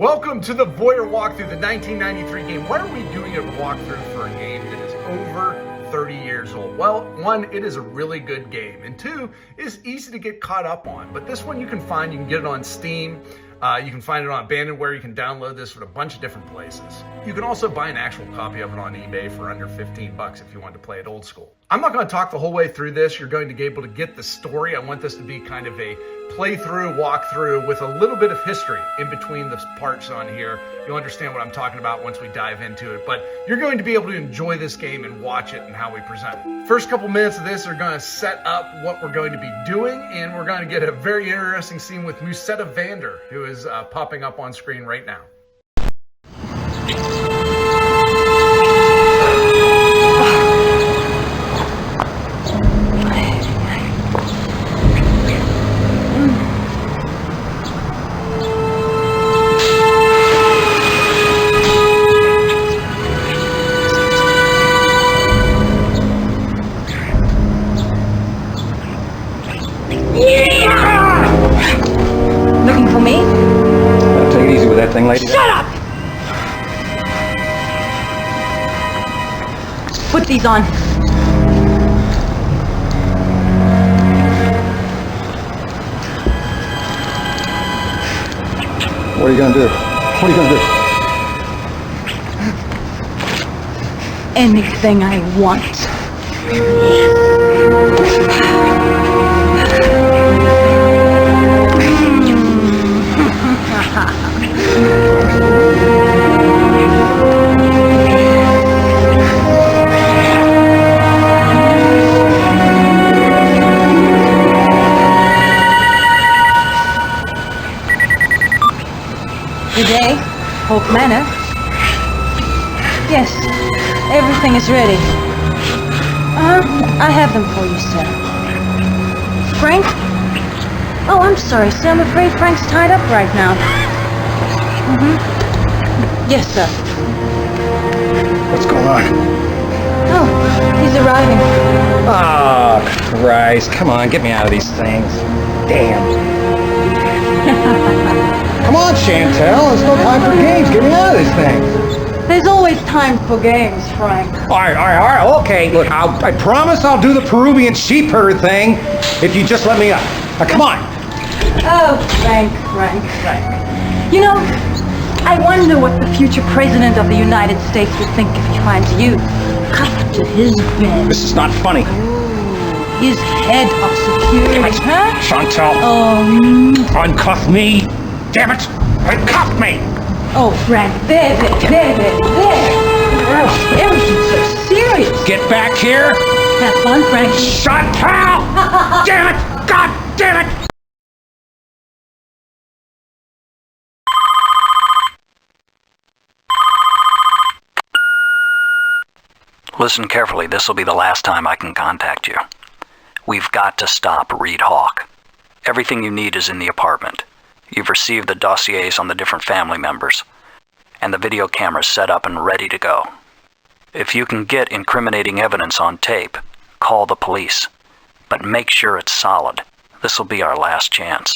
Welcome to the Voyeur walkthrough, the 1993 game. Why are we doing a walkthrough for a game that is over 30 years old? Well, one, it is a really good game, and two, it's easy to get caught up on. But this one you can get it on Steam. You can find it on Abandonware. You can download this from a bunch of different places. You can also buy an actual copy of it on eBay for under 15 bucks if you want to play it old school. I'm not going to talk the whole way through this. You're going to be able to get the story. I want this to be kind of a playthrough, walkthrough with a little bit of history in between the parts on here. You'll understand what I'm talking about once we dive into it, but you're going to be able to enjoy this game and watch it and how we present it. First couple minutes of this are going to set up what we're going to be doing, and we're going to get a very interesting scene with Musetta Vander, who is popping up on screen right now. Looking for me? Take it easy with that thing, lady. Shut up! Put these on. What are you gonna do? What are you gonna do? Anything I want. Good day, Hope Manor. Yes, everything is ready. I have them for you, sir. Frank? Oh, I'm sorry, sir. I'm afraid Frank's tied up right now. Yes, sir. What's going on? Oh, he's arriving. Oh, Christ. Come on, get me out of these things. Damn. Come on, Chantel. There's no time for games. Get me out of these things. There's always time for games, Frank. All right. Okay, look, I promise I'll do the Peruvian sheep herder thing if you just let me up. Now, come on. Oh, Frank. You know, I wonder what the future president of the United States would think if he finds you cuffed to his bed. This is not funny. His head of security, huh? Chantal. Uncuff me. Damn it. Uncuff me. Oh, Frank, there. Everything's so serious. Get back here. Have fun, Frank. Chantal. Damn it. God damn it. Listen carefully, this will be the last time I can contact you. We've got to stop Reed Hawk. Everything you need is in the apartment. You've received the dossiers on the different family members, and the video camera's set up and ready to go. If you can get incriminating evidence on tape, call the police. But make sure it's solid. This will be our last chance.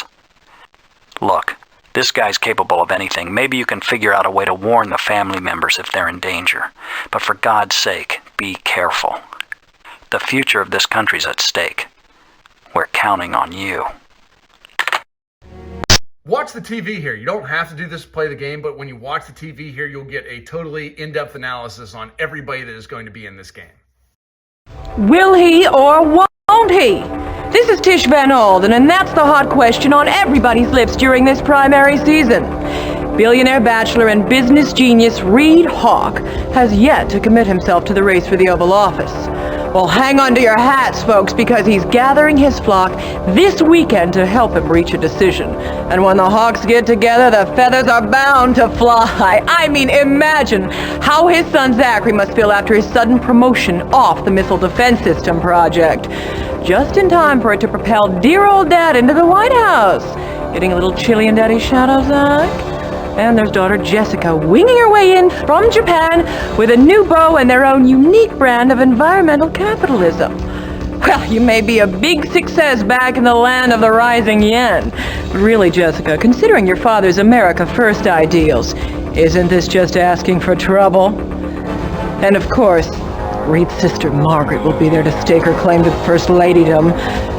Look, this guy's capable of anything. Maybe you can figure out a way to warn the family members if they're in danger. But for God's sake, be careful. The future of this country's at stake. We're counting on you. Watch the TV here. You don't have to do this to play the game, but when you watch the TV here, you'll get a totally in-depth analysis on everybody that is going to be in this game. Will he or won't he? This is Tish Van Olden, and that's the hot question on everybody's lips during this primary season. Billionaire bachelor and business genius Reed Hawk has yet to commit himself to the race for the Oval Office. Well, hang on to your hats, folks, because he's gathering his flock this weekend to help him reach a decision. And when the Hawks get together, the feathers are bound to fly. I mean, imagine how his son Zachary must feel after his sudden promotion off the Missile Defense System project. Just in time for it to propel dear old Dad into the White House. Getting a little chilly in Daddy's shadow, Zach? And there's daughter Jessica winging her way in from Japan with a new beau and their own unique brand of environmental capitalism. Well, you may be a big success back in the land of the rising yen. But really, Jessica, considering your father's America First ideals, isn't this just asking for trouble? And of course, Reed's sister Margaret will be there to stake her claim to First Ladydom.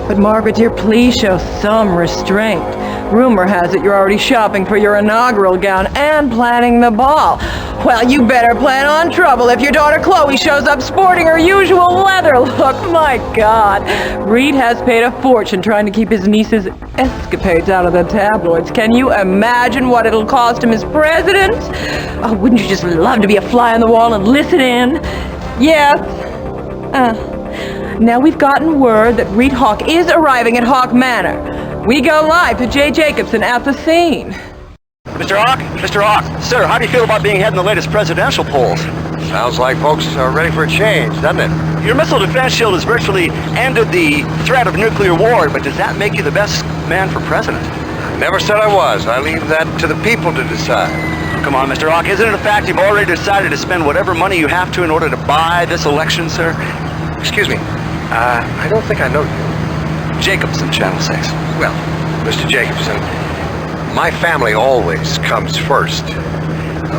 But Margaret, dear, please show some restraint. Rumor has it you're already shopping for your inaugural gown and planning the ball. Well, you better plan on trouble if your daughter Chloe shows up sporting her usual leather look. My God. Reed has paid a fortune trying to keep his niece's escapades out of the tabloids. Can you imagine what it'll cost him as president? Oh, wouldn't you just love to be a fly on the wall and listen in? Yes. Now we've gotten word that Reed Hawk is arriving at Hawk Manor. We go live to Jay Jacobson at the scene. Mr. Hawk? Mr. Hawk, sir, how do you feel about being ahead in the latest presidential polls? Sounds like folks are ready for a change, doesn't it? Your missile defense shield has virtually ended the threat of nuclear war, but does that make you the best man for president? Never said I was. I leave that to the people to decide. Come on, Mr. Hawk, isn't it a fact you've already decided to spend whatever money you have to in order to buy this election, sir? Excuse me. I don't think I know you. Jacobson, Channel 6. Well, Mr. Jacobson, my family always comes first.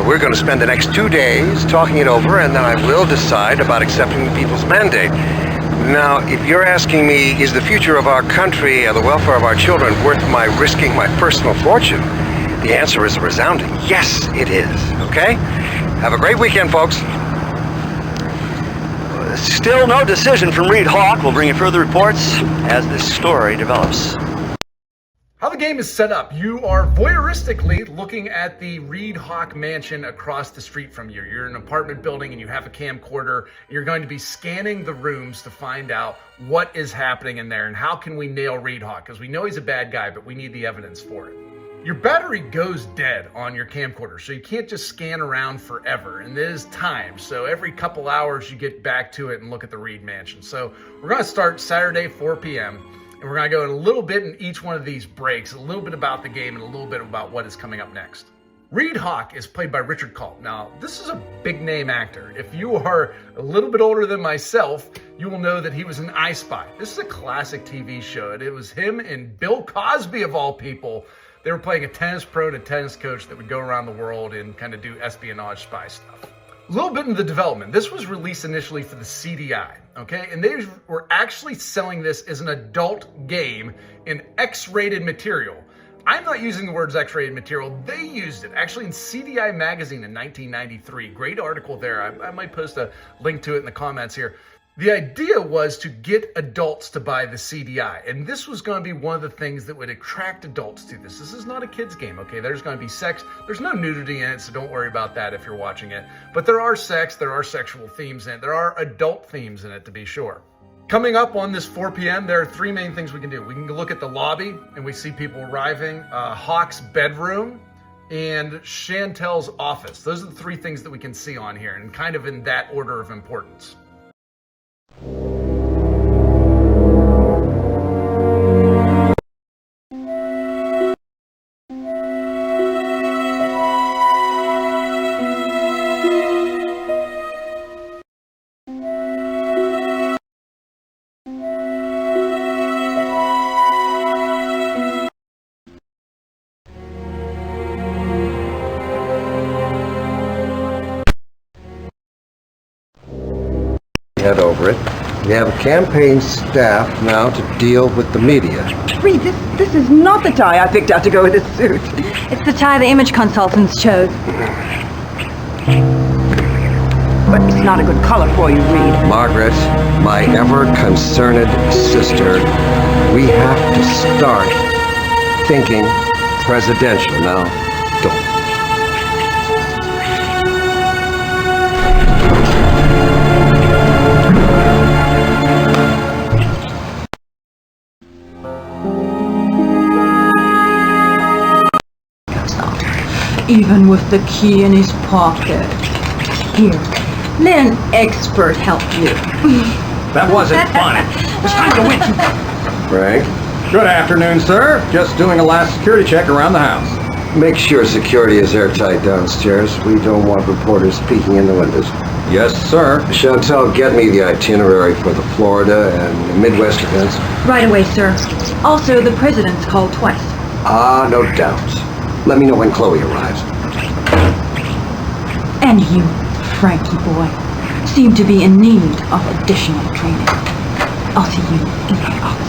We're going to spend the next 2 days talking it over, and then I will decide about accepting the people's mandate. Now, if you're asking me, is the future of our country and the welfare of our children worth my risking my personal fortune? The answer is a resounding yes, it is. Okay? Have a great weekend, folks. Still no decision from Reed Hawk. We'll bring you further reports as this story develops. How the game is set up, you are voyeuristically looking at the Reed Hawk mansion across the street from you. You're in an apartment building and you have a camcorder. You're going to be scanning the rooms to find out what is happening in there and how can we nail Reed Hawk, because we know he's a bad guy, but we need the evidence for it. Your battery goes dead on your camcorder, so you can't just scan around forever, and there's time. So every couple hours you get back to it and look at the Reed mansion. So we're going to start Saturday, 4 p.m., and we're going to go in a little bit in each one of these breaks, a little bit about the game and a little bit about what is coming up next. Reed Hawk is played by Richard Culp. Now, this is a big name actor. If you are a little bit older than myself, you will know that he was in I Spy. This is a classic TV show, and it was him and Bill Cosby, of all people. They were playing a tennis pro and a tennis coach that would go around the world and kind of do espionage spy stuff. A little bit into the development. This was released initially for the CDI, okay? And they were actually selling this as an adult game in X-rated material. I'm not using the words X-rated material. They used it actually in CDI magazine in 1993. Great article there. I might post a link to it in the comments here. The idea was to get adults to buy the CDI, and this was going to be one of the things that would attract adults to this. This is not a kid's game, okay? There's going to be sex. There's no nudity in it, so don't worry about that if you're watching it. But there are sex, there are sexual themes in it, there are adult themes in it, to be sure. Coming up on this 4 p.m., there are three main things we can do. We can look at the lobby, and we see people arriving, Hawk's bedroom, and Chantel's office. Those are the three things that we can see on here, and kind of in that order of importance. Head over it. We have a campaign staff now to deal with the media. Reed, this is not the tie I picked out to go with this suit. It's the tie the image consultants chose. But it's not a good color for you, Reed. Margaret, my ever-concerned sister, we have to start thinking presidential now. Don't. Even with the key in his pocket. Here, let an expert help you. That wasn't funny. It's time to win. Frank? Good afternoon, sir. Just doing a last security check around the house. Make sure security is airtight downstairs. We don't want reporters peeking in the windows. Yes, sir. Chantal, get me the itinerary for the Florida and the Midwest events. Right away, sir. Also, the president's called twice. Ah, no doubt. Let me know when Chloe arrives. And you, Frankie boy, seem to be in need of additional training. I'll see you in my office.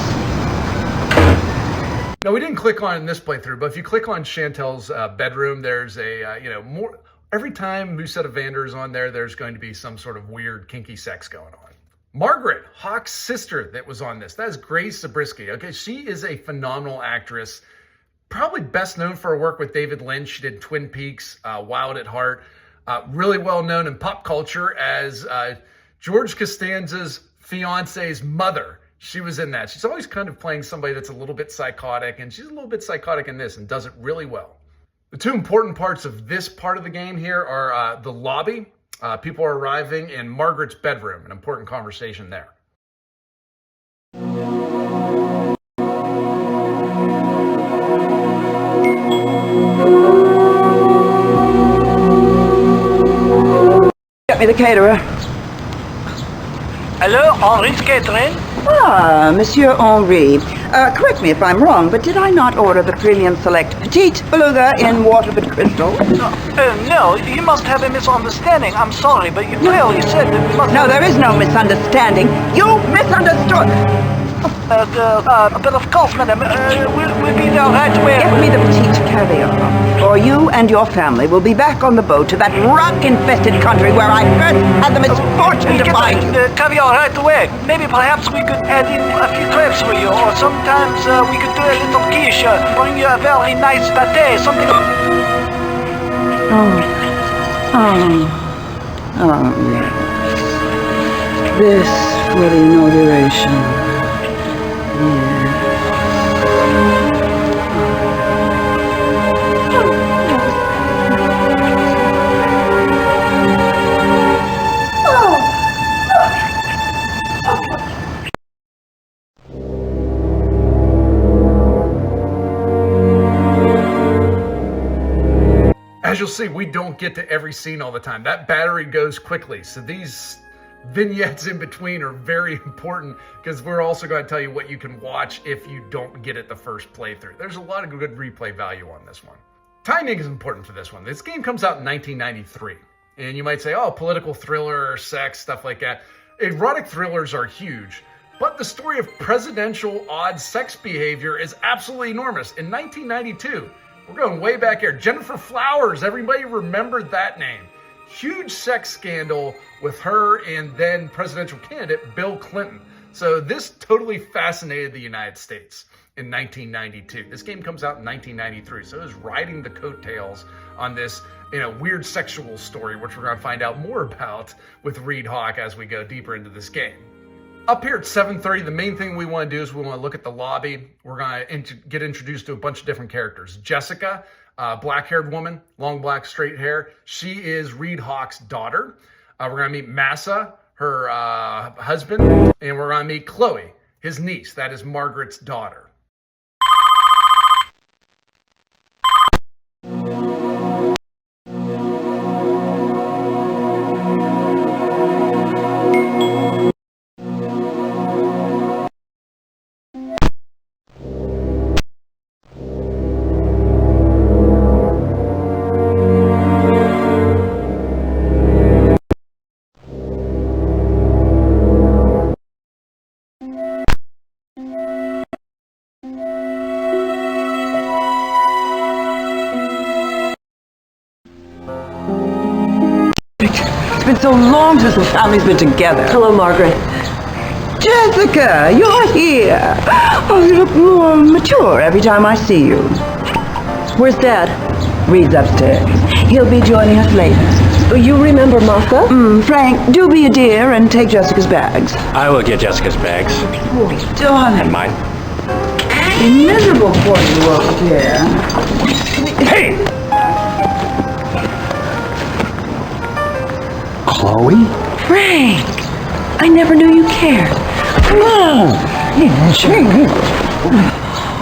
Now, we didn't click on this playthrough, but if you click on Chantel's bedroom, there's a, more... Every time Musetta Vander is on there, there's going to be some sort of weird, kinky sex going on. Margaret, Hawk's sister that was on this, that is Grace Zabriskie. Okay, she is a phenomenal actress. Probably best known for her work with David Lynch. She did Twin Peaks, Wild at Heart. Really well known in pop culture as George Costanza's fiance's mother. She was in that. She's always kind of playing somebody that's a little bit psychotic, and she's a little bit psychotic in this and does it really well. The two important parts of this part of the game here are the lobby. People are arriving in Margaret's bedroom, an important conversation there. Get me the caterer. Hello, Henri's catering? Ah, Monsieur Henri. Correct me if I'm wrong, but did I not order the premium select petite beluga in waterbed crystal? No, you must have a misunderstanding. I'm sorry, but you clearly said that we must... No, there is no misunderstanding. You misunderstood. But of course, madam, we'll be there right away. Get me the petite caviar, or you and your family will be back on the boat to that rock-infested country where I first had the misfortune to find you. Caviar right away. Maybe perhaps we could add in a few crepes for you, or sometimes we could do a little quiche, bring you a very nice pâté, something... yes. This for the inauguration. As you'll see, we don't get to every scene all the time. That battery goes quickly, so these vignettes in between are very important because we're also going to tell you what you can watch if you don't get it the first playthrough. There's a lot of good replay value on this one. Timing is important for this one. This game comes out in 1993, and you might say, oh, political thriller, sex, stuff like that. Erotic thrillers are huge, but the story of presidential odd sex behavior is absolutely enormous. In 1992, we're going way back here. Jennifer Flowers, everybody remembered that name. Huge sex scandal with her and then presidential candidate Bill Clinton. So this totally fascinated the United States in 1992. This game comes out in 1993, so it was riding the coattails on this, weird sexual story, which we're going to find out more about with Reed Hawk as we go deeper into this game. Up here at 7:30, the main thing we want to do is we want to look at the lobby. We're going to get introduced to a bunch of different characters. Jessica, black-haired woman, long black straight hair. She is Reed Hawk's daughter. We're going to meet Massa, her husband, and we're going to meet Chloe, his niece. That is Margaret's daughter. It's been so long since the family's been together. Hello, Margaret. Jessica, you're here. Oh, you look more mature every time I see you. Where's Dad? Reed's upstairs. He'll be joining us later. You remember Martha? Frank, do be a dear and take Jessica's bags. I will get Jessica's bags. Oh, darling. And mine. Be miserable for you over here. Hey! Chloe? Frank! I never knew you cared. Come on!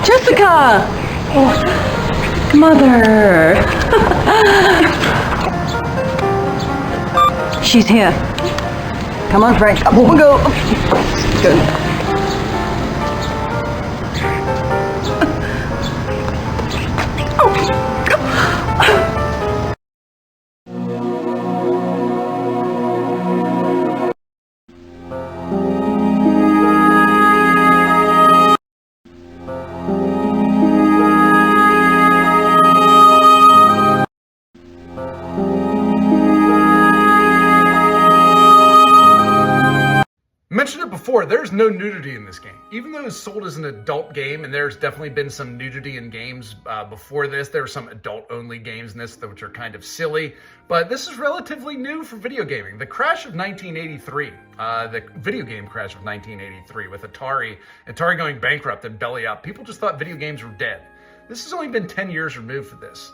Jessica! Mother! She's here. Come on, Frank. Up we go. Good. Mentioned it before, there's no nudity in this game. Even though it's sold as an adult game, and there's definitely been some nudity in games before this. There were some adult-only games in this which are kind of silly, but this is relatively new for video gaming. The crash of 1983, the video game crash of 1983 with Atari going bankrupt and belly up, people just thought video games were dead. This has only been 10 years removed from this.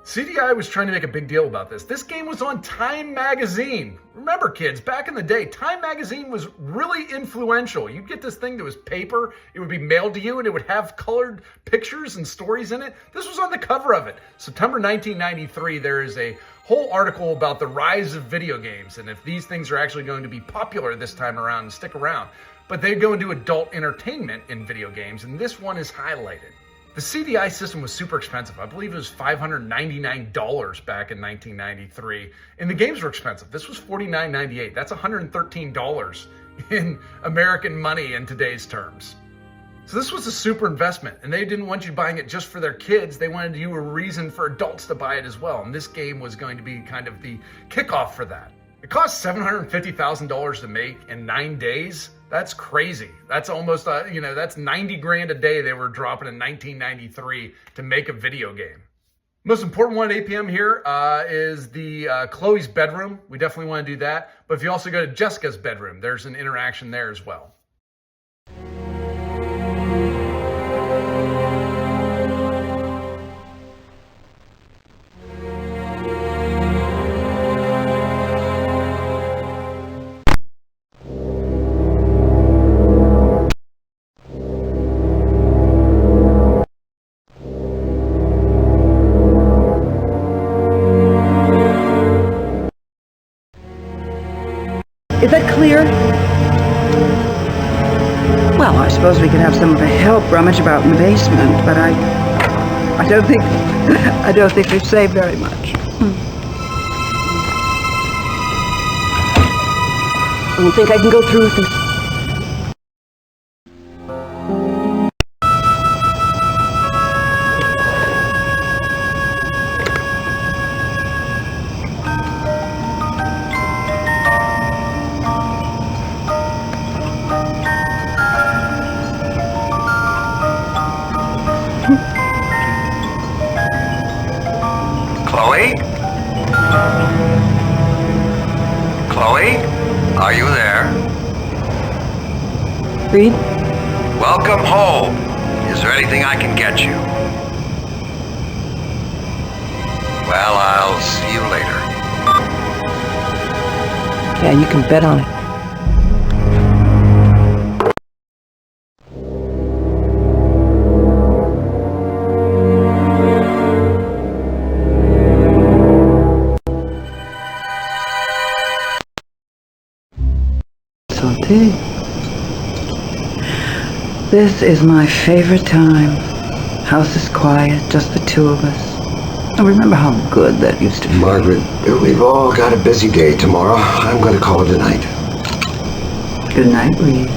CDI was trying to make a big deal about this. This game was on Time Magazine. Remember, kids, back in the day, Time Magazine was really influential. You'd get this thing that was paper, it would be mailed to you, and it would have colored pictures and stories in it. This was on the cover of it. September 1993, there is a whole article about the rise of video games, and if these things are actually going to be popular this time around and stick around. But they go into adult entertainment in video games, and this one is highlighted. The CDI system was super expensive. I believe it was $599 back in 1993. And the games were expensive. This was $49.98. That's $113 in American money in today's terms. So this was a super investment, and they didn't want you buying it just for their kids. They wanted you a reason for adults to buy it as well. And this game was going to be kind of the kickoff for that. It cost $750,000 to make in 9 days. That's crazy. That's almost, that's 90 grand a day they were dropping in 1993 to make a video game. Most important one at 8 p.m. here is the Chloe's bedroom. We definitely want to do that. But if you also go to Jessica's bedroom, there's an interaction there as well. Is that clear? Well, I suppose we could have some of the help rummage about in the basement, but I don't think we've saved very much. I don't think I can go through with this. Chloe? Chloe? Are you there? Reed? Welcome home. Is there anything I can get you? Well, I'll see you later. Yeah, you can bet on it. This is my favorite time. House is quiet, just the two of us. I remember how good that used to feel. Margaret, we've all got a busy day tomorrow. I'm going to call it a night. Good night, Reed.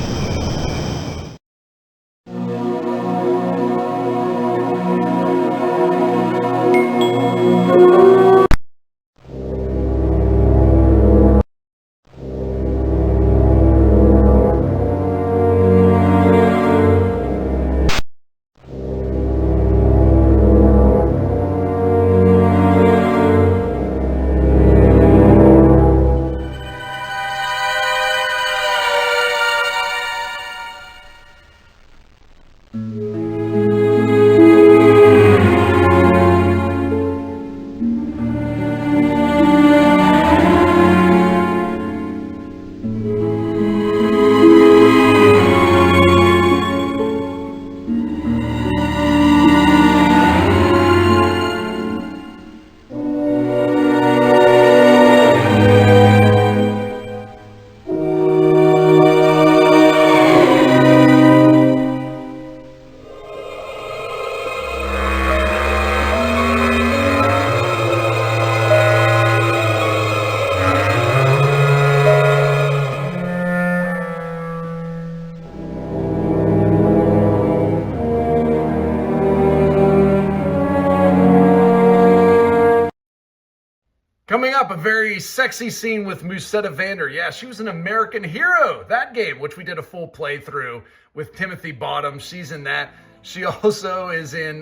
Coming up, a very sexy scene with Musetta Vander. Yeah, she was an American hero, that game, which we did a full playthrough with Timothy Bottom. She's in that. She also is in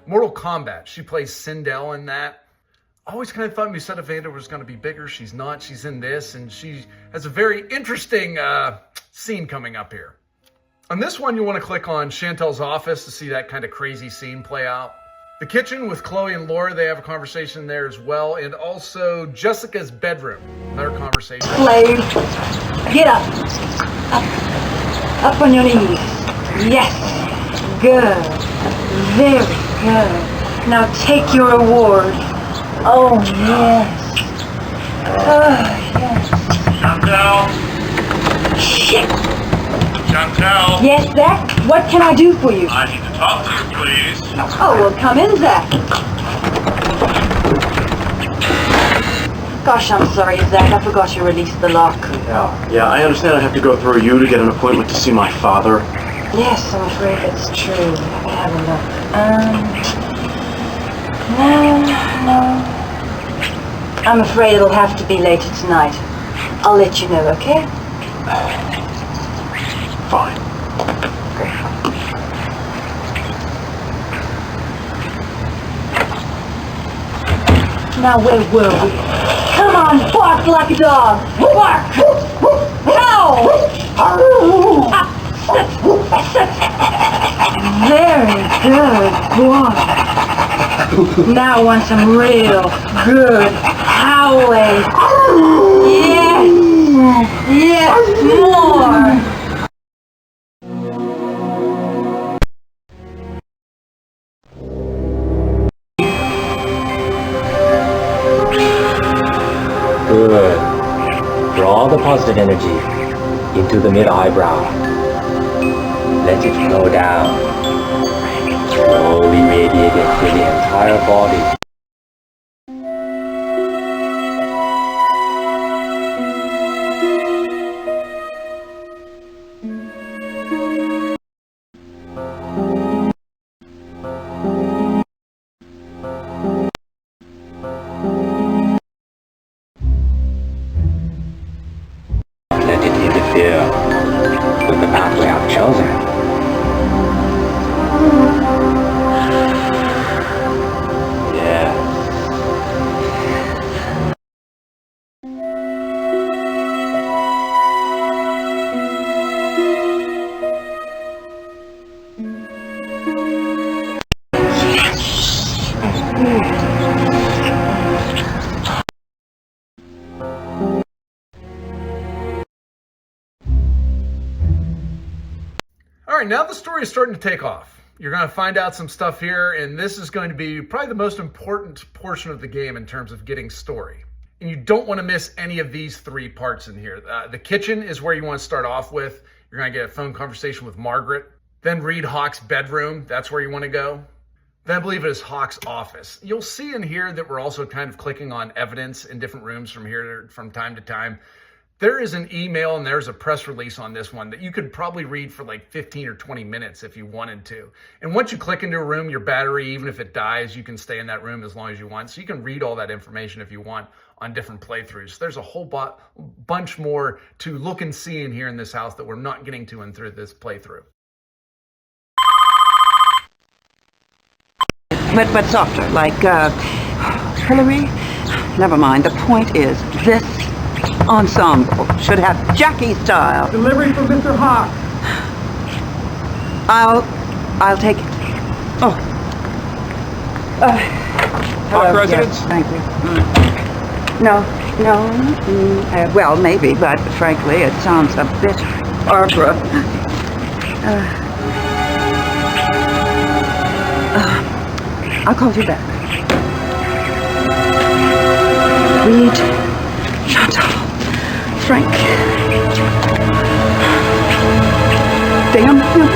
Mortal Kombat. She plays Sindel in that. Always kind of thought Musetta Vander was going to be bigger. She's not. She's in this, and she has a very interesting scene coming up here. On this one, you want to click on Chantel's office to see that kind of crazy scene play out. The kitchen with Chloe and Laura, they have a conversation there as well. And also Jessica's bedroom, another conversation. Slave, get up. Up on your knees. Yes. Good. Very good. Now take your reward. Oh, yes. Yes. Chantel? Shit. Chantel? Yes, Zach? What can I do for you? I need to talk to you, please. Oh, well, come in, Zach. Gosh, I'm sorry, Zach. I forgot you released the lock. Yeah, I understand I have to go through you to get an appointment to see my father. Yes, I'm afraid that's true. Let me have a look. No. I'm afraid it'll have to be later tonight. I'll let you know, okay? Fine. Now, where were we? Come on, bark like a dog! Bark! No! Very good boy. Now I want some real good howling. Yes, more. Good. Draw the positive energy into the mid-eyebrow. Let it flow down. Slowly radiate into the entire body. Let it interfere with the pathway I've chosen. All right, now the story is starting to take off. You're going to find out some stuff here, and this is going to be probably the most important portion of the game in terms of getting story. And you don't want to miss any of these three parts in here. The kitchen is where you want to start off with. You're going to get a phone conversation with Margaret. Then read Hawk's bedroom. That's where you want to go. Then I believe it is Hawk's office. You'll see in here that we're also kind of clicking on evidence in different rooms from time to time. There is an email and there's a press release on this one that you could probably read for like 15 or 20 minutes if you wanted to. And once you click into a room, your battery, even if it dies, you can stay in that room as long as you want. So you can read all that information if you want on different playthroughs. There's a whole bunch more to look and see in here in this house that we're not getting to in through this playthrough. But softer, like, Hillary? Never mind. The point is, this ensemble should have Jackie style. Delivery from Mr. Hawk. I'll take it. Oh. Hawk residence? Yes, thank you. No. Well, maybe, but frankly, it sounds a bit Barbara. I'll call you back. Reed, Chantal, Frank. Damn him.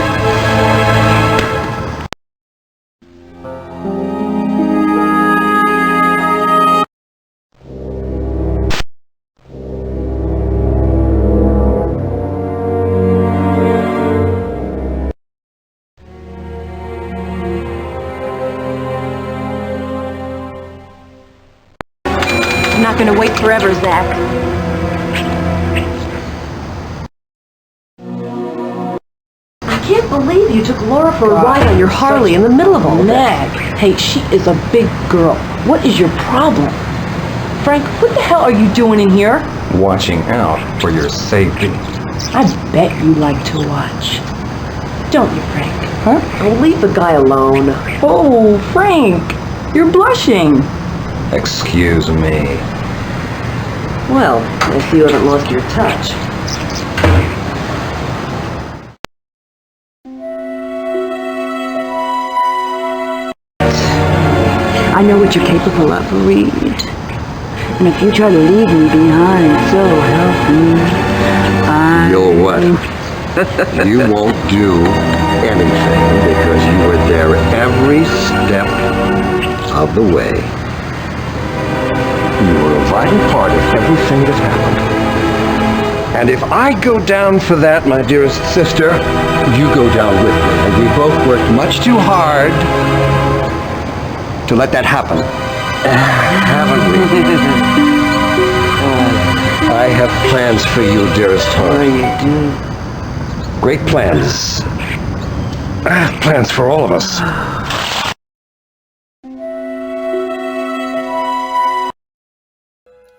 I'm not gonna wait forever, Zach. I can't believe you took Laura for a ride on your Harley in the middle of all this. Meg, hey, she is a big girl. What is your problem? Frank, what the hell are you doing in here? Watching out for your safety. I bet you like to watch. Don't you, Frank? Huh? Oh, leave the guy alone. Oh, Frank, you're blushing. Excuse me. Well, I see you haven't lost your touch. I know what you're capable of, Reed. And if you try to leave me behind, so help me, You'll what? You won't do anything because you were there every step of the way. You were a vital part of everything that happened. And if I go down for that, my dearest sister, you go down with me. And we both worked much too hard to let that happen. Haven't we? I have plans for you, dearest heart. Oh, you do? Great plans. Plans for all of us.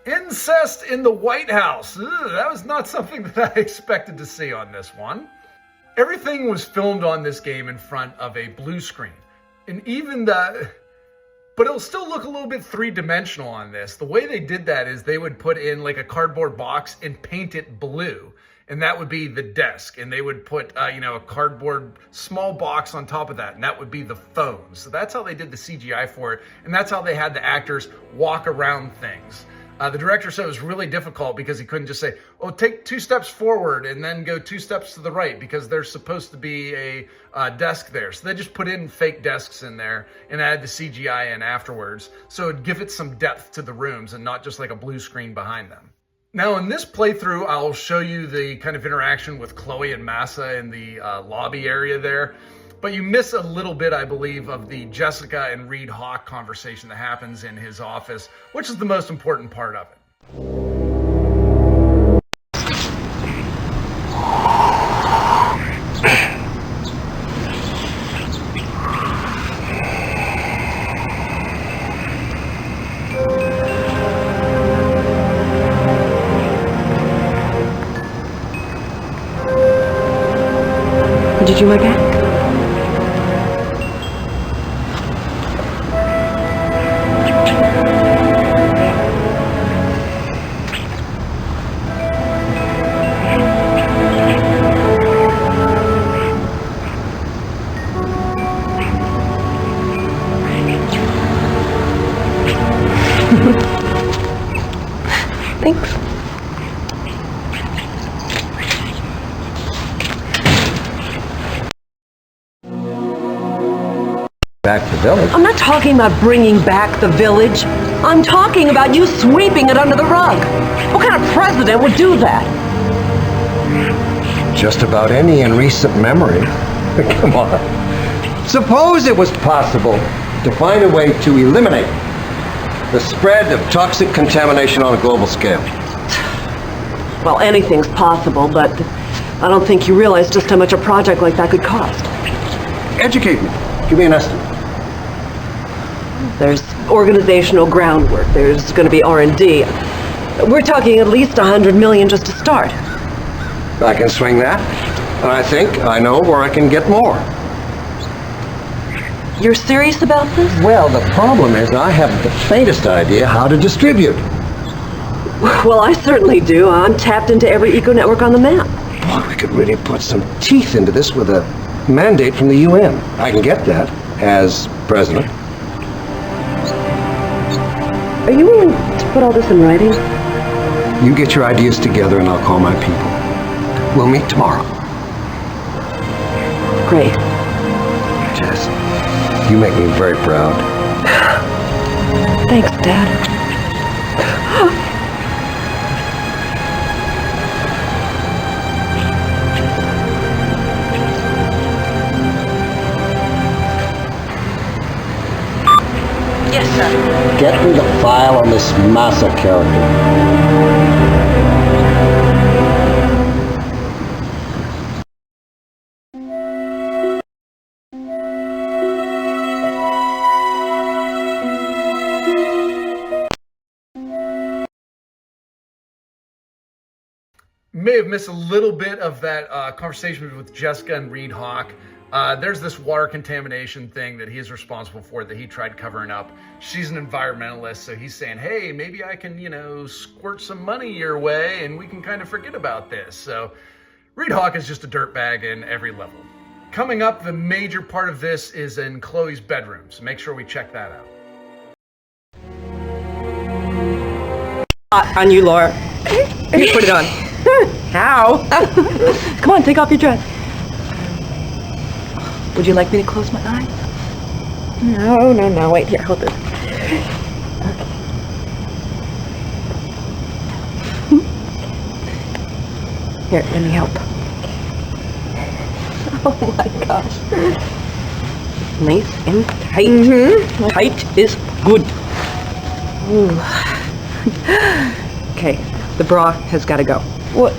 Incest in the White House. Ugh, that was not something that I expected to see on this one. Everything was filmed on this game in front of a blue screen. And even but it'll still look a little bit three-dimensional on this. The way they did that is they would put in like a cardboard box and paint it blue. And that would be the desk. And they would put, a cardboard small box on top of that. And that would be the phone. So that's how they did the CGI for it. And that's how they had the actors walk around things. The director said it was really difficult because he couldn't just say, oh, take 2 steps forward and then go 2 steps to the right because there's supposed to be a desk there. So they just put in fake desks in there and added the CGI in afterwards. So it'd give it some depth to the rooms and not just like a blue screen behind them. Now in this playthrough, I'll show you the kind of interaction with Chloe and Massa in the lobby area there. But you miss a little bit, I believe, of the Jessica and Reed Hawk conversation that happens in his office, which is the most important part of it. Did you my back? Thanks. Back the village? I'm not talking about bringing back the village. I'm talking about you sweeping it under the rug. What kind of president would do that? Just about any in recent memory. Come on. Suppose it was possible to find a way to eliminate the spread of toxic contamination on a global scale. Well, anything's possible, but I don't think you realize just how much a project like that could cost. Educate me. Give me an estimate. There's organizational groundwork. There's going to be R&D. We're talking at least $100 million just to start. I can swing that, and I think I know where I can get more. You're serious about this? Well, the problem is I haven't the faintest idea how to distribute. Well, I certainly do. I'm tapped into every eco-network on the map. Boy, we could really put some teeth into this with a mandate from the UN. I can get that as president. Are you willing to put all this in writing? You get your ideas together and I'll call my people. We'll meet tomorrow. Great. Jess, you make me very proud. Thanks, Dad. Get me the file on this This massive character. May have missed a little bit of that conversation with Jessica and Reed Hawk. There's this water contamination thing that he is responsible for that he tried covering up. She's an environmentalist, so he's saying, hey, maybe I can, squirt some money your way and we can kind of forget about this. So Reed Hawk is just a dirtbag in every level. Coming up, the major part of this is in Chloe's bedroom, so make sure we check that out. On you, Laura. Here, put it on. How? Come on, take off your dress. Would you like me to close my eyes? No. Wait, here, hold this. Okay. Here, let me help. Oh my gosh. Nice and tight. Mm-hmm. Tight is good. Ooh. Okay, the bra has got to go. What?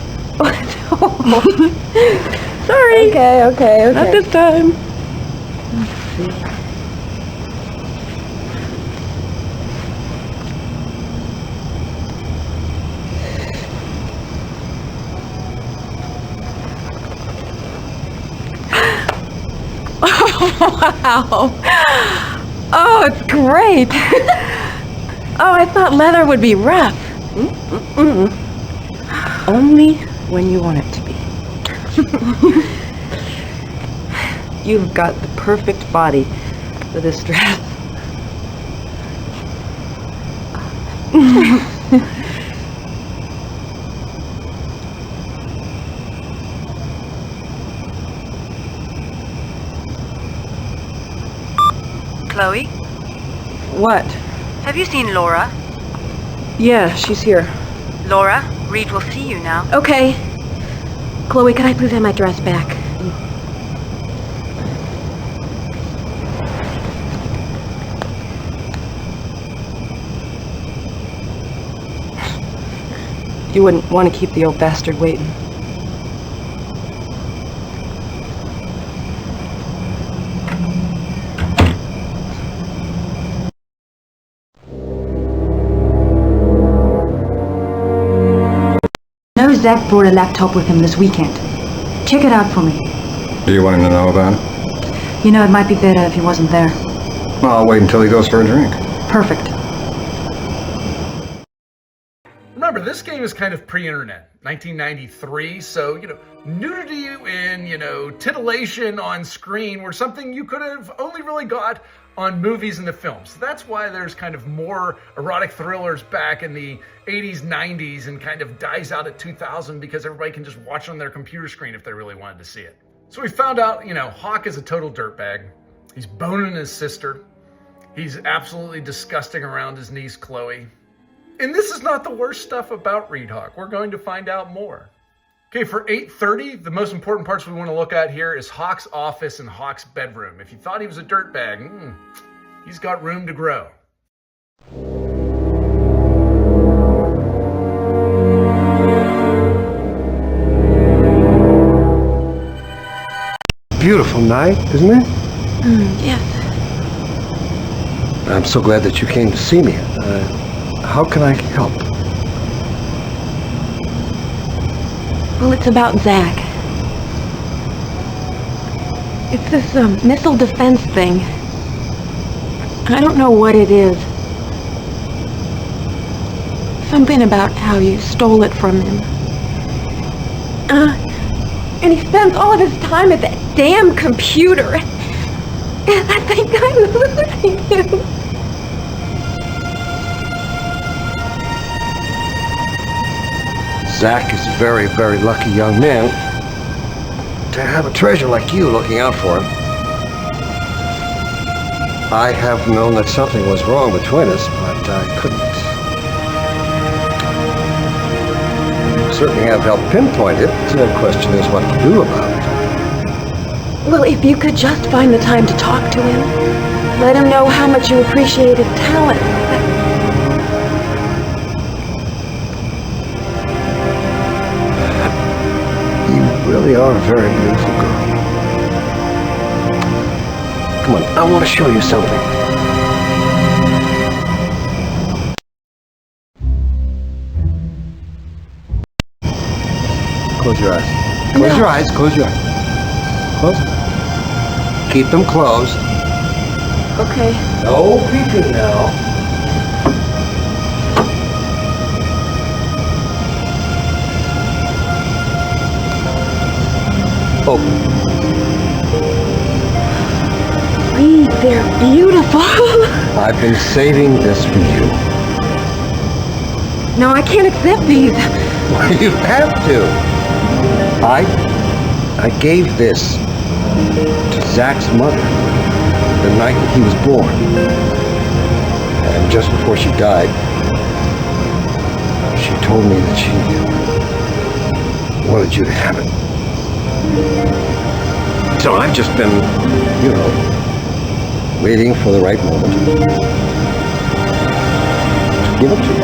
Sorry. Okay. Not this time. Let's see. Wow. Oh, it's great. Oh, I thought leather would be rough. Only when you want it to be. You've got the perfect body for this dress. Chloe? What? Have you seen Laura? Yeah, she's here. Laura, Reed will see you now. Okay. Chloe, can I please have my dress back? You wouldn't want to keep the old bastard waiting. Zach brought a laptop with him this weekend. Check it out for me. Do you want him to know about it? It might be better if he wasn't there. Well, I'll wait until he goes for a drink. Perfect. Remember, this game is kind of pre-internet, 1993, so, nudity and, titillation on screen were something you could have only really got on movies and the films. So that's why there's kind of more erotic thrillers back in the 80s, 90s, and kind of dies out at 2000 because everybody can just watch on their computer screen if they really wanted to see it. So we found out, Hawk is a total dirtbag. He's boning his sister. He's absolutely disgusting around his niece, Chloe. And this is not the worst stuff about Reed Hawk. We're going to find out more. Okay, for 8:30, the most important parts we want to look at here is Hawk's office and Hawk's bedroom. If you thought he was a dirtbag, he's got room to grow. Beautiful night, isn't it? Yes. I'm so glad that you came to see me. How can I help? Well, it's about Zach. It's this missile defense thing. I don't know what it is. Something about how you stole it from him. And he spends all of his time at that damn computer. And I think I'm losing him. Zach is a very, very lucky young man to have a treasure like you looking out for him. I have known that something was wrong between us, but I couldn't certainly have helped pinpoint it. The question is what to do about it. Well, if you could just find the time to talk to him, let him know how much you appreciate his talent. really are a very beautiful girl. Come on, I want to show you something. Close your eyes. Close your eyes. Close your eyes. Close them. Keep them closed. Okay. No peeking now. Open. Reed, they're beautiful. I've been saving this for you. No, I can't accept these. You have to. I gave this to Zach's mother the night that he was born. And just before she died, she told me that she wanted you to have it. So I've just been, you know, waiting for the right moment to give it to you.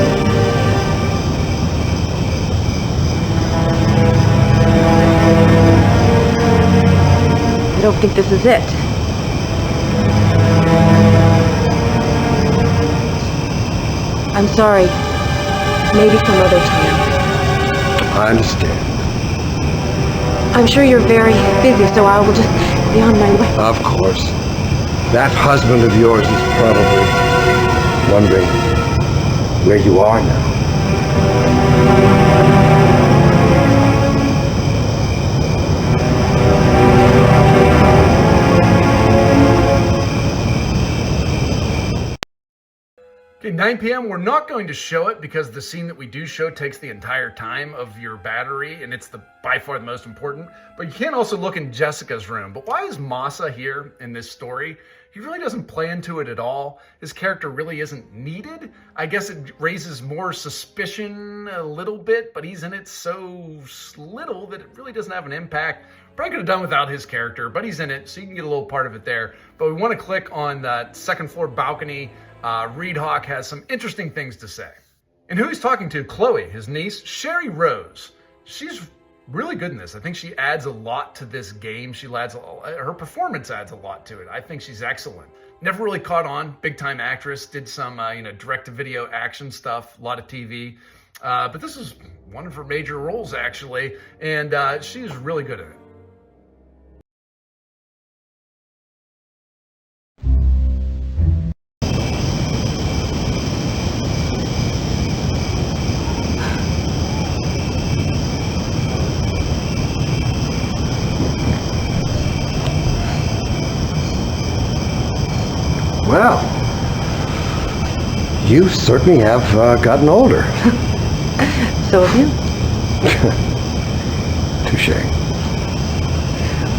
I don't think this is it. I'm sorry. Maybe some other time. I understand. I'm sure you're very busy, so I will just be on my way. Of course. That husband of yours is probably wondering where you are now. Okay, 9 p.m. We're not going to show it because the scene that we do show takes the entire time of your battery, and it's by far the most important. But you can also look in Jessica's room. But why is Masa here in this story? He really doesn't play into it at all. His character really isn't needed. I guess it raises more suspicion a little bit, but he's in it so little that it really doesn't have an impact. Probably could have done without his character, but he's in it, so you can get a little part of it there. But we want to click on that second floor balcony. Reed Hawk has some interesting things to say. And who he's talking to, Chloe, his niece, Sherrie Rose. She's really good in this. I think she adds a lot to this game. Her performance adds a lot to it. I think she's excellent. Never really caught on, big time actress, did some direct-to-video action stuff, a lot of TV. But this is one of her major roles, actually, and she's really good at it. Well, you certainly have gotten older. So have you. Touche.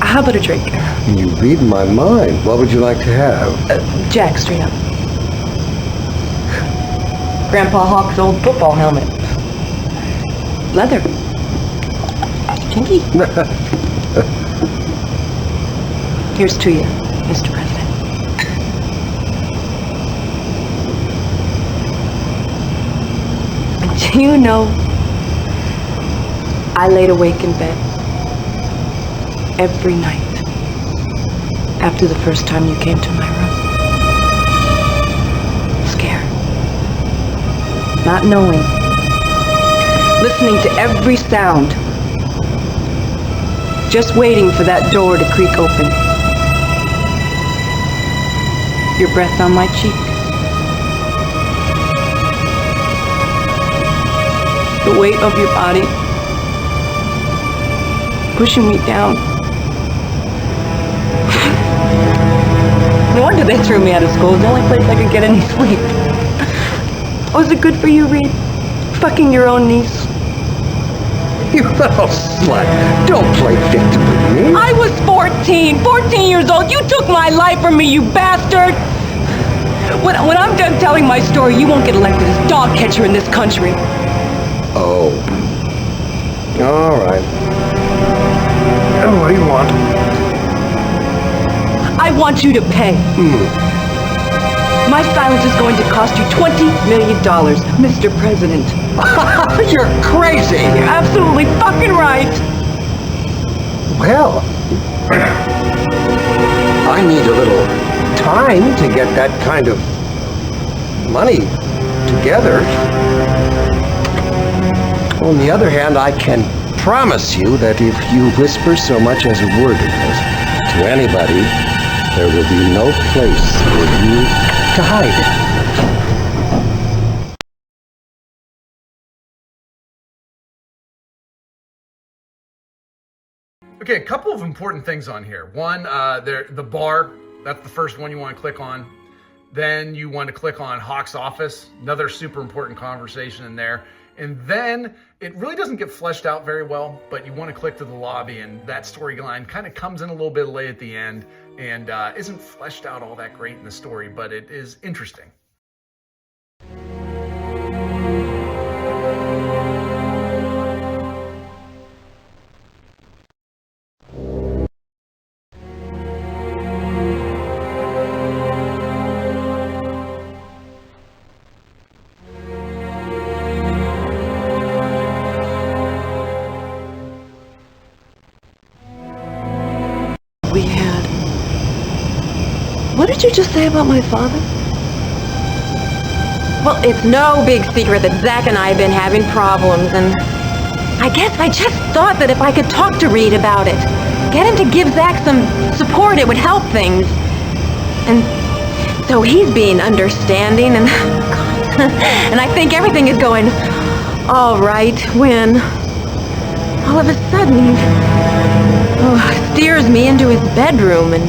How about a drink? You read my mind. What would you like to have? Jack, straight up. Grandpa Hawk's old football helmet. Leather. Kinky. Here's to you, Mr. President. Do you know, I laid awake in bed every night after the first time you came to my room. Scared. Not knowing. Listening to every sound. Just waiting for that door to creak open. Your breath on my cheek. The weight of your body pushing me down. No wonder they threw me out of school. It's the only place I could get any sleep. Was it good for you, Reed? Fucking your own niece? You little slut. Don't play victim with me. I was 14 years old. You took my life from me, you bastard. When I'm done telling my story, you won't get elected as dog catcher in this country. Oh. All right. Oh, what do you want? I want you to pay. My silence is going to cost you $20 million, Mr. President. You're crazy. You're absolutely fucking right. Well, I need a little time to get that kind of money together. On the other hand, I can promise you that if you whisper so much as a word of this to anybody, there will be no place for you to hide. Okay, a couple of important things on here. One, the bar, that's the first one you want to click on. Then you want to click on Hawk's office, another super important conversation in there. And then it really doesn't get fleshed out very well, but you want to click to the lobby, and that storyline kind of comes in a little bit late at the end and isn't fleshed out all that great in the story, but it is interesting. What did you just say about my father? Well, it's no big secret that Zach and I have been having problems, and I guess I just thought that if I could talk to Reed about it, get him to give Zach some support, it would help things. And so he's being understanding, and and I think everything is going all right when all of a sudden he steers me into his bedroom and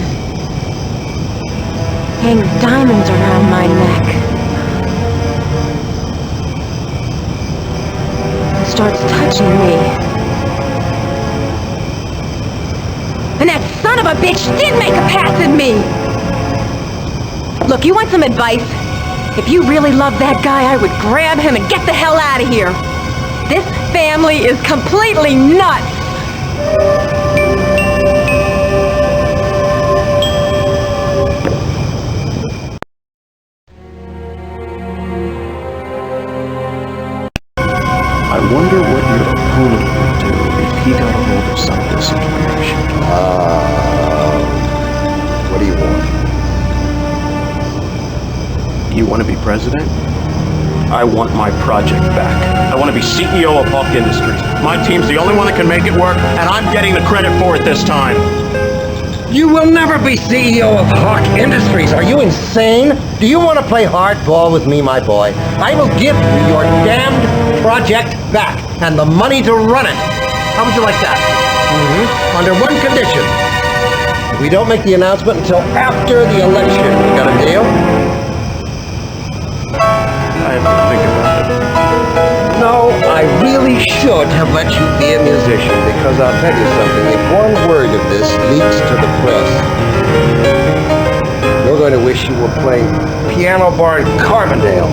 hangs diamonds around my neck. Starts touching me. And that son of a bitch did make a pass at me! Look, you want some advice? If you really love that guy, I would grab him and get the hell out of here. This family is completely nuts! I wonder what your opponent would do if he got a hold of some of this information. What do you want? You want to be president? I want my project back. I want to be CEO of Hawk Industries. My team's the only one that can make it work, and I'm getting the credit for it this time. You will never be CEO of Hawk Industries. Are you insane? Do you want to play hardball with me, my boy? I will give you your damned project back and the money to run it. How would you like that? Under one condition. We don't make the announcement until after the election. You got a deal? I have to think about it. No, I really should have let you be a musician, because I'll tell you something. If one word of this leaks to the press, you're going to wish you were playing piano bar in Carbondale.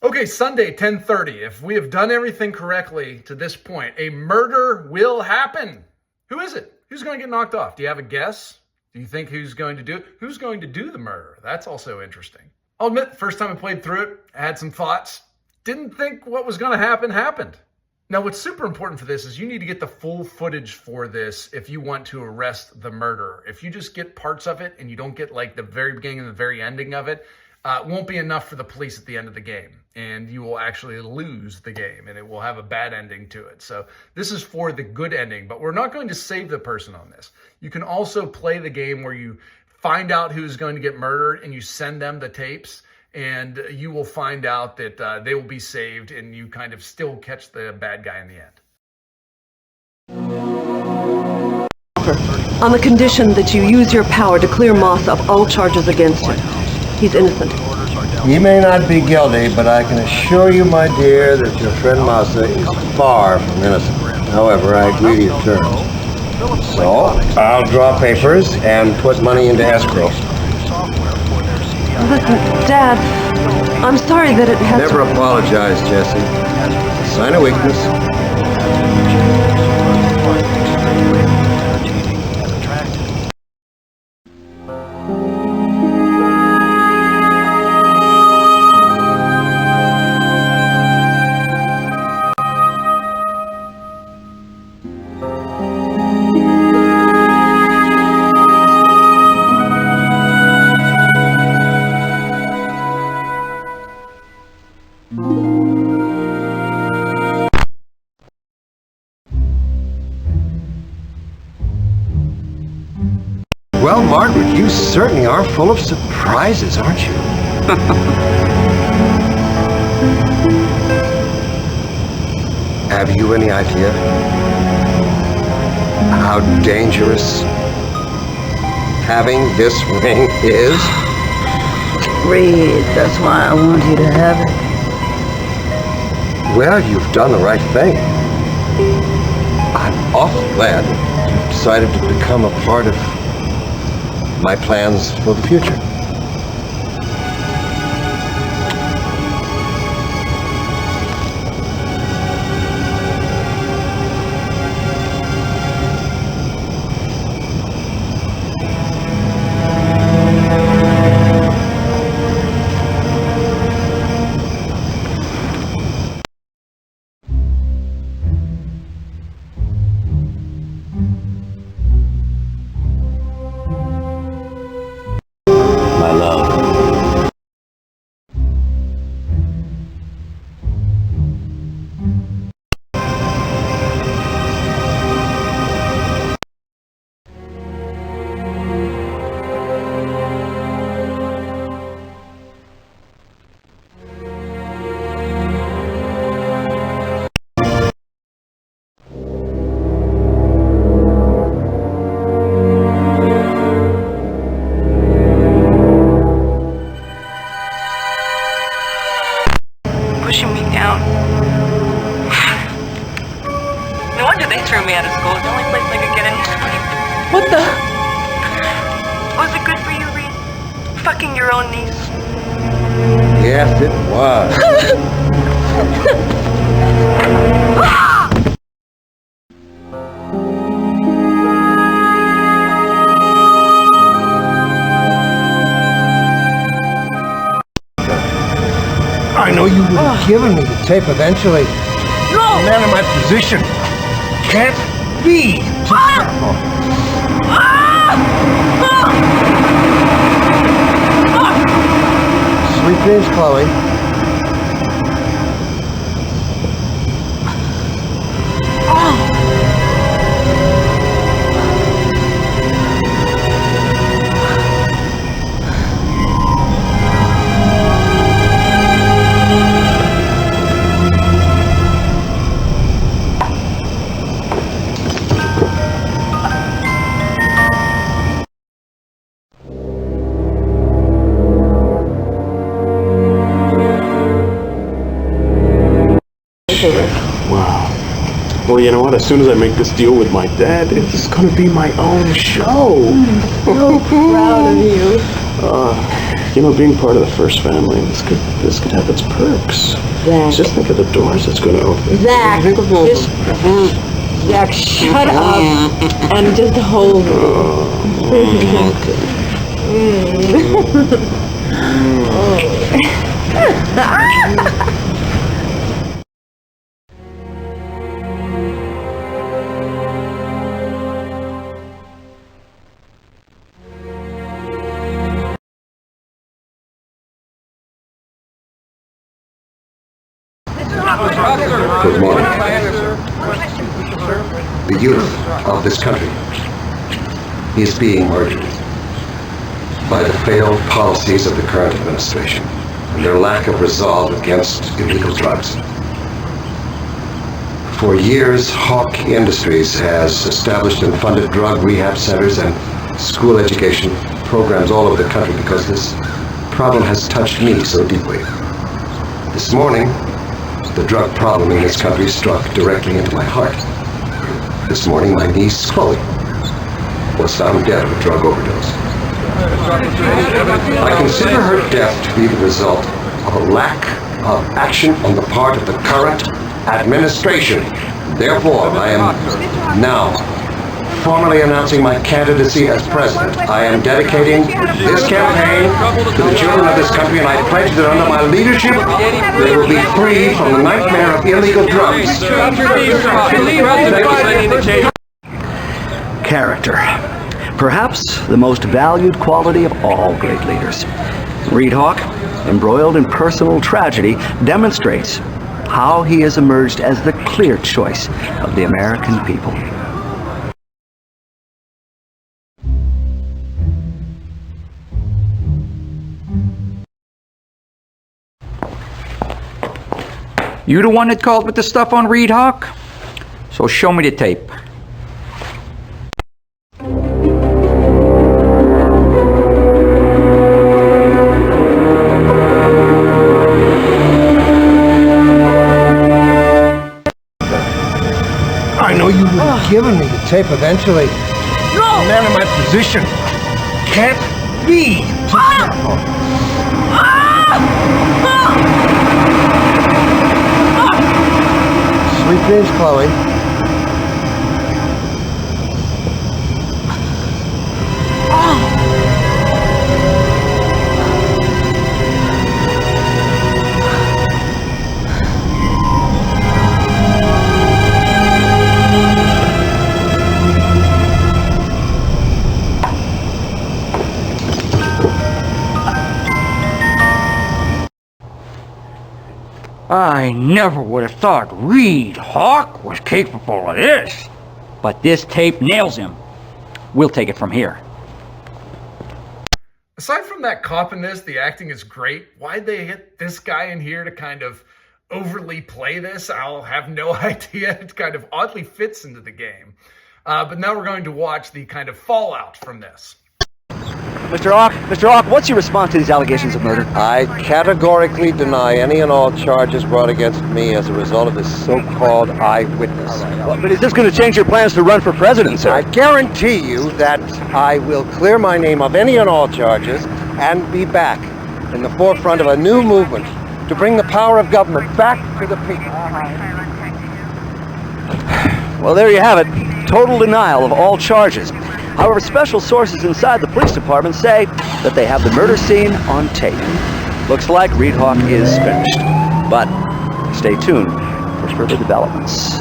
Okay, Sunday, 10:30. If we have done everything correctly to this point, a murder will happen. Who is it? Who's going to get knocked off? Do you have a guess? Do you think who's going to do it? Who's going to do the murder? That's also interesting. I'll admit, the first time I played through it, I had some thoughts. Didn't think what was going to happen happened. Now, what's super important for this is you need to get the full footage for this if you want to arrest the murderer. If you just get parts of it and you don't get like the very beginning and the very ending of it, won't be enough for the police at the end of the game, and you will actually lose the game, and it will have a bad ending to it. So this is for the good ending, but we're not going to save the person on this. You can also play the game where you find out who's going to get murdered, and you send them the tapes, and you will find out that they will be saved, and you kind of still catch the bad guy in the end. On the condition that you use your power to clear Moss of all charges against him. He's innocent. He may not be guilty, but I can assure you, my dear, that your friend Massa is far from innocent. However, I agree to your terms. So, I'll draw papers and put money into escrow. Listen, Dad, I'm sorry that it has Never apologize, Jesse. Sign of weakness. Well, Margaret, you certainly are full of surprises, aren't you? Have you any idea how dangerous having this ring is? Reed, that's why I want you to have it. Well, you've done the right thing. I'm awfully glad you decided to become a part of my plans for the future. Pushing me down. No wonder they threw me out of school. It's the only place I could get in. What the? Was it good for you, Reed? Fucking your own niece. Yes, it was. I know you would have given me the tape eventually. No! A man in my position can't be too careful. Sweet dreams, Chloe. Wow. Well, you know what? As soon as I make this deal with my dad, it's going to be my own show. so proud of you. You know, being part of the first family, this could have its perks. Zach. Just think of the doors it's going to open. Zach, just... Zach, shut up and just hold me. youth of this country is being murdered by the failed policies of the current administration and their lack of resolve against illegal drugs. For years, Hawk Industries has established and funded drug rehab centers and school education programs all over the country because this problem has touched me so deeply. This morning, the drug problem in this country struck directly into my heart. This morning, my niece, Chloe, was found dead of a drug overdose. I consider her death to be the result of a lack of action on the part of the current administration. Therefore, I am now formally announcing my candidacy as president. I am dedicating this campaign to the children of this country, and I pledge that under my leadership, they will be free from the nightmare of illegal drugs. Character. Perhaps the most valued quality of all great leaders. Reed Hawk, embroiled in personal tragedy, demonstrates how he has emerged as the clear choice of the American people. You the one that called with the stuff on Reed Hawk? So show me the tape. I know you would have given me the tape eventually. No! A man in my position can't be too careful. Sweet dreams, Chloe. I never would have thought Reed Hawk was capable of this. But this tape nails him. We'll take it from here. Aside from that cop in this, the acting is great. Why'd they get this guy in here to kind of overly play this? I'll have no idea. It kind of oddly fits into the game. But now we're going to watch the kind of fallout from this. Mr. Hawk, what's your response to these allegations of murder? I categorically deny any and all charges brought against me as a result of this so-called eyewitness. Well, but is this going to change your plans to run for president, sir? I guarantee you that I will clear my name of any and all charges and be back in the forefront of a new movement to bring the power of government back to the people. Well, there you have it. Total denial of all charges. However, special sources inside the police department say that they have the murder scene on tape. Looks like Reed Hawk is finished. But stay tuned for further developments.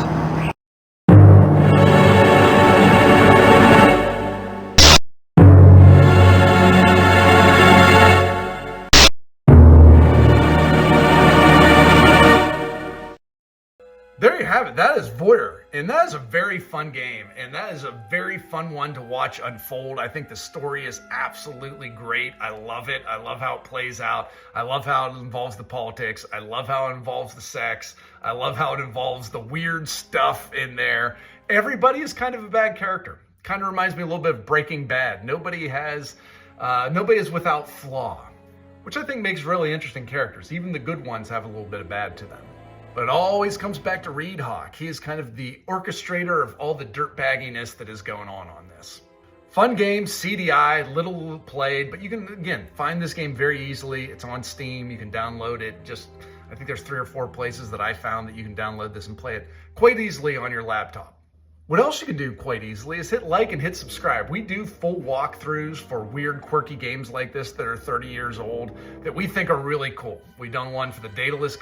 There you have it. That is Voyeur, and that is a very fun game, and that is a very fun one to watch unfold. I think the story is absolutely great. I love it. I love how it plays out. I love how it involves the politics. I love how it involves the sex. I love how it involves the weird stuff in there. Everybody is kind of a bad character. Kind of reminds me a little bit of Breaking Bad. Nobody is without flaw, which I think makes really interesting characters. Even the good ones have a little bit of bad to them. But it always comes back to Reed Hawk. He is kind of the orchestrator of all the dirtbagginess that is going on this. Fun game, CDI, little played, but you can, again, find this game very easily. It's on Steam. You can download it. I think there's 3 or 4 places that I found that you can download this and play it quite easily on your laptop. What else you can do quite easily is hit like and hit subscribe. We do full walkthroughs for weird, quirky games like this that are 30 years old that we think are really cool. We've done one for the Daedalus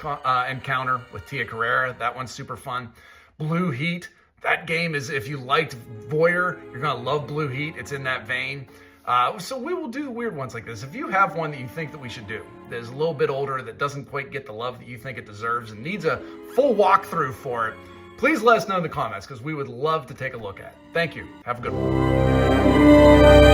encounter with Tia Carrera. That one's super fun. Blue Heat. That game is, if you liked Voyeur, you're going to love Blue Heat. It's in that vein. So we will do weird ones like this. If you have one that you think that we should do, that is a little bit older, that doesn't quite get the love that you think it deserves and needs a full walkthrough for it, Please let us know in the comments because we would love to take a look at it. Thank you. Have a good one.